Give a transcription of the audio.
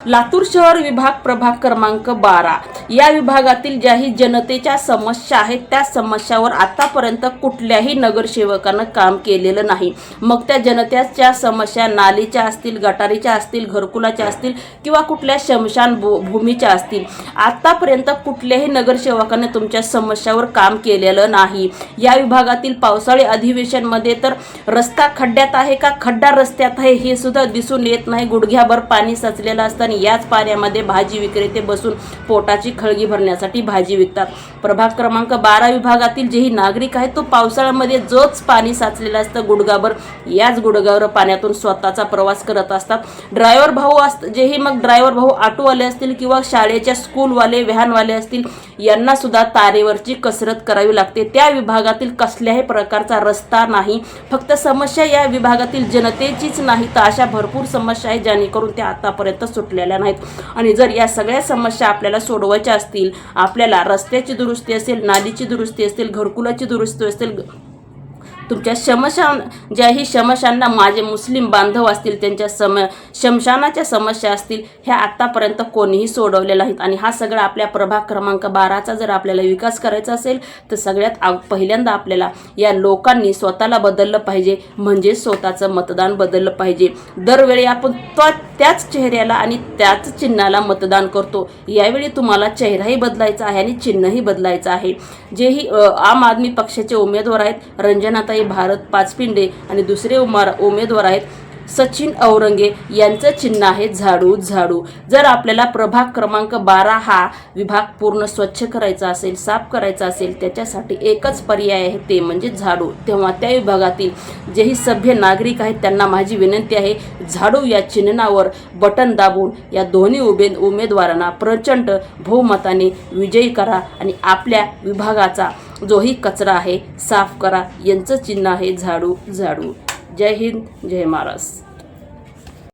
लातूर शहर विभाग प्रभाग क्रमांक 12 या विभागातील ज्याही जनतेच्या समस्या आहेत त्या समस्यावर आतापर्यंत कुठल्याही नगरसेवकानं काम केलेलं नाही। मग त्या जनतेच्या समस्या नालीच्या असतील, गटारीच्या असतील, घरकुलाच्या असतील किंवा कुठल्या शमशान भूमीच्या असतील, आतापर्यंत कुठल्याही नगरसेवकाने तुमच्या समस्यावर काम केलेलं नाही। या विभागातील पावसाळी अधिवेशनमध्ये तर रस्ता खड्ड्यात आहे का खड्डा रस्त्यात आहे हे सुद्धा दिसून येत नाही। गुडघ्याभर पाणी साचलेलं असताना याच पाण्यामध्ये भाजी विक्रेते बसून पोटाची खळगी भरण्यासाठी भाजी विकतात। प्रभाग क्रमांक 12 विभागातील जेही नागरिक आहेत तो पावसाळ्यामध्ये जोच पाणी साचलेलं असतं गुडघाभर, याच गुडघावर पाण्यातून स्वतःचा प्रवास करत असतात। ड्रायव्हर भाऊ जेही मग ड्रायव्हर भाऊ ऑटोवाले असतील किंवा शाळेच्या स्कूलवाले व्हॅनवाले असतील यांना सुद्धा तारेवरची कसरत करावी लागते। त्या विभागातील कसल्याही प्रकारचा रस्ता नाही। फक्त समस्या या विभागातील जनतेचीच नाही तर अशा भरपूर समस्या आहेत जेणेकरून त्या आतापर्यंत सुटलेल्या नाहीत। आणि जर या सगळ्या समस्या आपल्याला सोडवायच्या असतील, आपल्याला रस्त्याची दुरुस्ती असेल, नालीची दुरुस्ती असेल, घरकुलाची दुरुस्ती असेल, तुमच्या शमशान ज्याही शमशांना माझे मुस्लिम बांधव असतील त्यांच्या शमशानाच्या समस्या असतील ह्या आतापर्यंत कोणीही सोडवलेल्या नाहीत। आणि हा सगळा आपल्या प्रभाग क्रमांक 12चा जर आपल्याला विकास करायचा असेल तर सगळ्यात पहिल्यांदा आपल्याला या लोकांनी स्वतःला बदललं पाहिजे, म्हणजे स्वतःचं मतदान बदललं पाहिजे। दरवेळी आपण त्याच चेहऱ्याला आणि त्याच चिन्हाला मतदान करतो, यावेळी तुम्हाला चेहराही बदलायचा आहे आणि चिन्हही बदलायचं आहे। जेही आम आदमी पक्षाचे उमेदवार आहेत रंजनाताई भारत पाचपिंडे आणि दुसरे उमेदवार आहेत सचिन औरंगे, यांचं चिन्ह आहे झाडू झाडू। जर आपल्याला प्रभाग क्रमांक 12 हा विभाग पूर्ण स्वच्छ करायचा असेल, साफ करायचा असेल, त्याच्यासाठी एकच पर्याय आहे ते म्हणजे झाडू। तेव्हा त्या विभागातील जेही सभ्य नागरिक आहेत त्यांना माझी विनंती आहे, झाडू या चिन्हावर बटन दाबून या दोन्ही उमेदवारांना प्रचंड बहुमताने विजयी करा आणि आपल्या विभागाचा जोही कचरा आहे साफ करा। यांचं चिन्ह आहे झाडू झाडू। जय हिंद, जय महाराष्ट्र।